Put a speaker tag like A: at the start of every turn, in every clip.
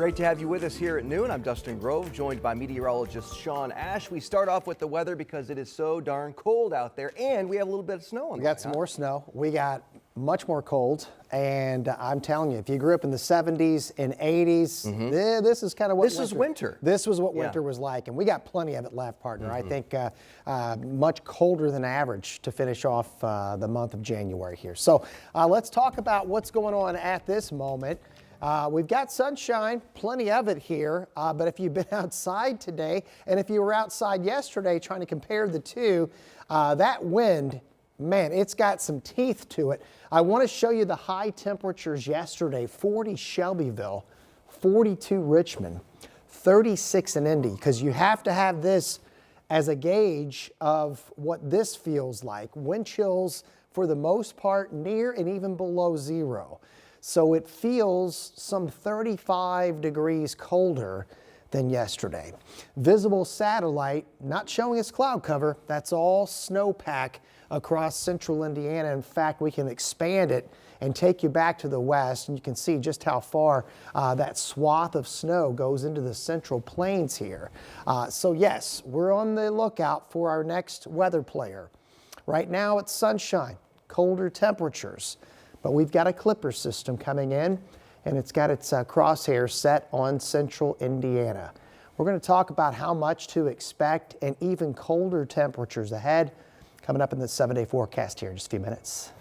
A: Great to have you with us here at noon. I'm Dustin Grove, joined by meteorologist Sean Ash. We start off with the weather because it is so darn cold out there, and we have a little bit of snow on the way.
B: We got some more snow. We got much more cold, and I'm telling you, if you grew up in the 70s and 80s, this is kind of what
A: this is winter.
B: This was what winter was like, and we got plenty of it left, partner. I think much colder than average to finish off the month of January here. So let's talk about what's going on at this moment. We've got sunshine, plenty of it here, but if you've been outside today and if you were outside yesterday trying to compare the two, that wind, man, it's got some teeth to it. I want to show you the high temperatures yesterday: 40 Shelbyville, 42 Richmond, 36 in Indy, because you have to have this as a gauge of what this feels like. Wind chills, for the most part, near and even below zero. So it feels some 35 degrees colder than yesterday. Visible satellite not showing us cloud cover. That's all snowpack across central Indiana. In fact, we can expand it and take you back to the west, and you can see just how far that swath of snow goes into the central plains here. So yes, we're on the lookout for our next weather player. Right now it's sunshine, colder temperatures. But we've got a clipper system coming in, and it's got its crosshairs set on central Indiana. We're going to talk about how much to expect and even colder temperatures ahead coming up in the 7-day forecast here in just a few minutes.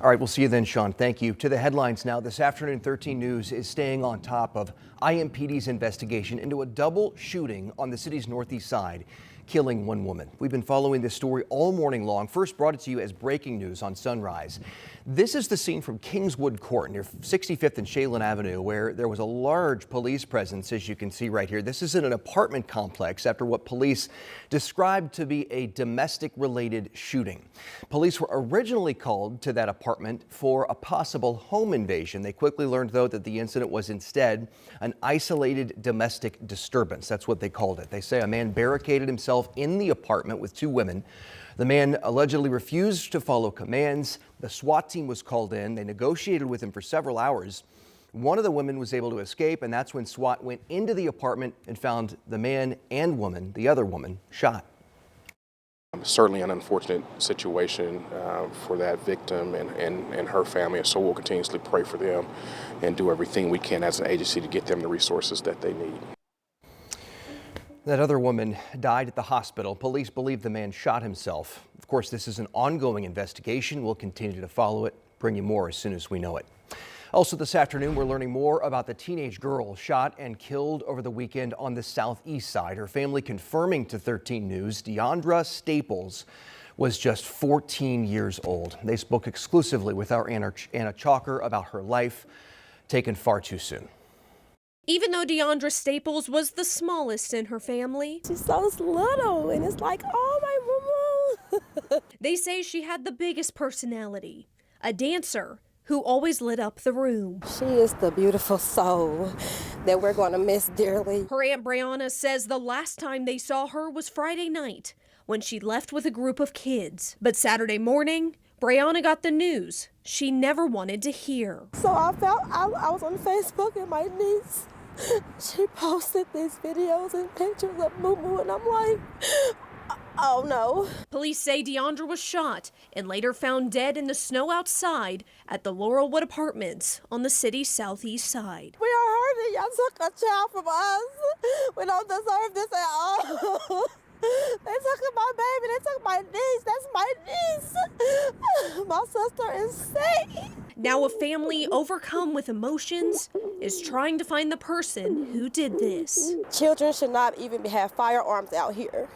A: All right, we'll see you then, Sean. Thank you. To the headlines now. This afternoon, 13 News is staying on top of IMPD's investigation into a double shooting on the city's northeast side, killing one woman. We've been following this story all morning long. First brought it to you as breaking news on Sunrise. This is the scene from Kingswood Court near 65th and Shaylin Avenue, where there was a large police presence, as you can see right here. This is in an apartment complex after what police described to be a domestic-related shooting. Police were originally called to that apartment for a possible home invasion. They quickly learned, though, that the incident was instead an isolated domestic disturbance. That's what they called it. They say a man barricaded himself in the apartment with two women. The man allegedly refused to follow commands. The SWAT team was called in. They negotiated with him for several hours. One of the women was able to escape, and that's when SWAT went into the apartment and found the man and woman, the other woman, shot.
C: Certainly an unfortunate situation for that victim and her family, so we'll continuously pray for them and do everything we can as an agency to get them the resources that they need.
A: That other woman died at the hospital. Police believe the man shot himself. Of course, this is an ongoing investigation. We'll continue to follow it, bring you more as soon as we know it. Also this afternoon, we're learning more about the teenage girl shot and killed over the weekend on the southeast side. Her family confirming to 13 News Deandra Staples was just 14 years old. They spoke exclusively with our Anna Chalker about her life taken far too soon.
D: Even though Deandra Staples was the smallest in her family,
E: she's so little, and it's like, oh, my mama.
D: They say she had the biggest personality, a dancer who always lit up the room.
E: She is the beautiful soul that we're going to miss dearly.
D: Her Aunt Brianna says the last time they saw her was Friday night when she left with a group of kids. But Saturday morning, Brianna got the news she never wanted to hear.
E: So I was on Facebook, and my niece, she posted these videos and pictures of Moo Moo, and I'm like, oh no.
D: Police say Deandra was shot and later found dead in the snow outside at the Laurelwood Apartments on the city's southeast side.
E: We are hurting. Y'all took a child from us. We don't deserve this at all. They took my baby. They took my niece. That's my niece. My sister is safe.
D: Now a family overcome with emotions is trying to find the person who did this.
E: Children should not even have firearms out here.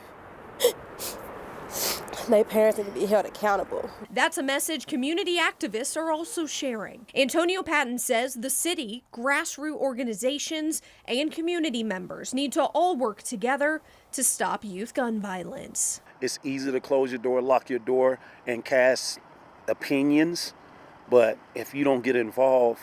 E: Their parents need to be held accountable.
D: That's a message community activists are also sharing. Antonio Patton says the city, grassroots organizations, and community members need to all work together to stop youth gun violence.
F: It's easy to close your door, lock your door, and cast opinions, but if you don't get involved,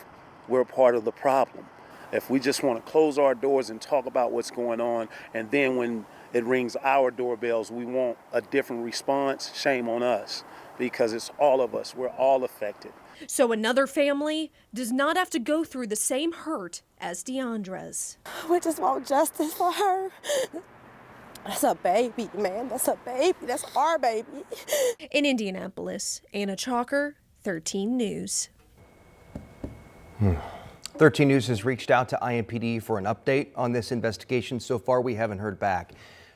F: we're part of the problem. If we just want to close our doors and talk about what's going on, and then when it rings our doorbells. We want a different response. Shame on us, because it's all of us. We're all affected.
D: So another family does not have to go through the same hurt as Deandra's.
E: We just want justice for her. That's a baby, man. That's a baby. That's our baby.
D: In Indianapolis, Anna Chalker, 13 News.
A: 13 News has reached out to IMPD for an update on this investigation. So far, we haven't heard back.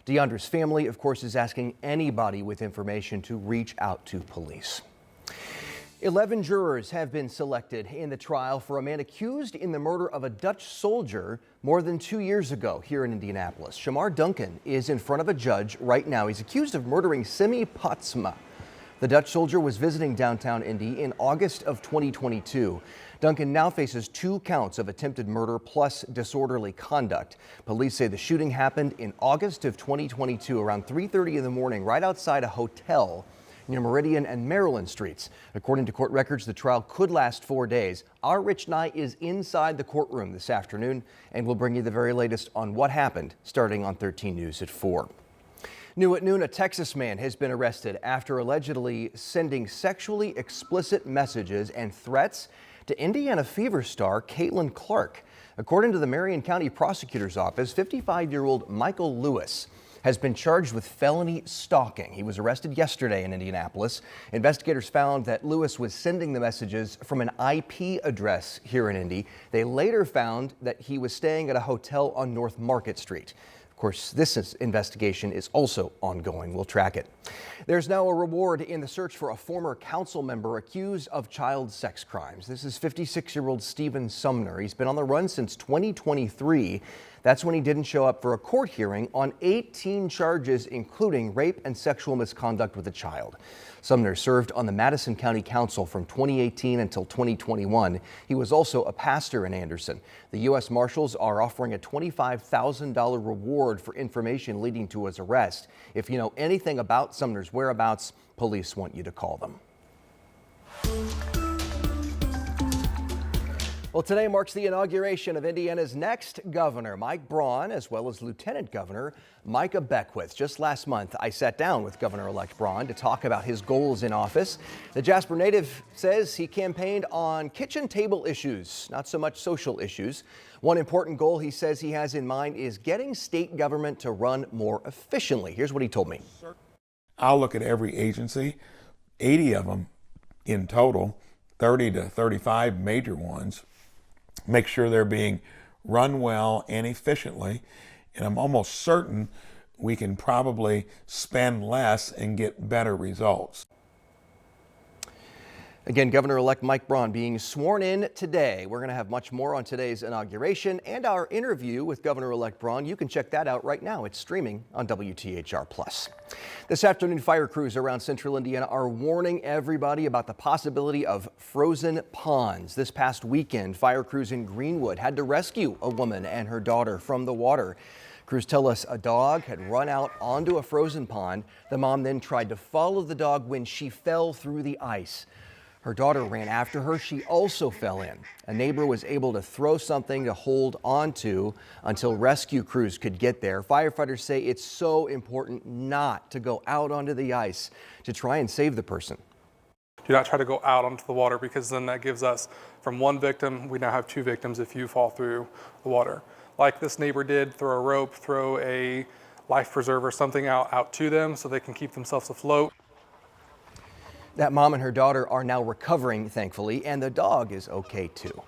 A: Deandra's family, of course, is asking anybody with information to reach out to police. 11 jurors have been selected in the trial for a man accused in the murder of a Dutch soldier more than 2 years ago here in Indianapolis. Shamar Duncan is in front of a judge right now. He's accused of murdering Simi Potsma. The Dutch soldier was visiting downtown Indy in August of 2022. Duncan now faces 2 counts of attempted murder plus disorderly conduct. Police say the shooting happened in August of 2022 around 3:30 in the morning right outside a hotel near Meridian and Maryland Streets. According to court records, the trial could last 4 days. Our Rich Nye is inside the courtroom this afternoon, and we'll bring you the very latest on what happened starting on 13 News at 4. New at noon, a Texas man has been arrested after allegedly sending sexually explicit messages and threats to Indiana Fever star Caitlin Clark. According to the Marion County Prosecutor's Office, 55-year-old Michael Lewis has been charged with felony stalking. He was arrested yesterday in Indianapolis. Investigators found that Lewis was sending the messages from an IP address here in Indy. They later found that he was staying at a hotel on North Market Street. Of course, this investigation is also ongoing. We'll track it. There's now a reward in the search for a former council member accused of child sex crimes. This is 56-year-old Stephen Sumner. He's been on the run since 2023. That's when he didn't show up for a court hearing on 18 charges, including rape and sexual misconduct with a child. Sumner served on the Madison County Council from 2018 until 2021. He was also a pastor in Anderson. The U.S. Marshals are offering a $25,000 reward for information leading to his arrest. If you know anything about Sumner's whereabouts, police want you to call them. Well, today marks the inauguration of Indiana's next governor, Mike Braun, as well as Lieutenant Governor Micah Beckwith. Just last month, I sat down with Governor-elect Braun to talk about his goals in office. The Jasper native says he campaigned on kitchen table issues, not so much social issues. One important goal he says he has in mind is getting state government to run more efficiently. Here's what he told me.
G: I'll look at every agency, 80 of them in total, 30 to 35 major ones. Make sure they're being run well and efficiently, and I'm almost certain we can probably spend less and get better results.
A: Again, Governor-elect Mike Braun being sworn in today. We're going to have much more on today's inauguration and our interview with Governor-elect Braun. You can check that out right now. It's streaming on WTHR+. This afternoon, fire crews around central Indiana are warning everybody about the possibility of frozen ponds. This past weekend, fire crews in Greenwood had to rescue a woman and her daughter from the water. Crews tell us a dog had run out onto a frozen pond. The mom then tried to follow the dog when she fell through the ice. Her daughter ran after her. She also fell in. A neighbor was able to throw something to hold onto until rescue crews could get there. Firefighters say it's so important not to go out onto the ice to try and save the person.
H: Do not try to go out onto the water, because then that gives us, from one victim, we now have 2 victims if you fall through the water. Like this neighbor did, throw a rope, throw a life preserver, something out to them so they can keep themselves afloat.
A: That mom and her daughter are now recovering, thankfully, and the dog is okay too.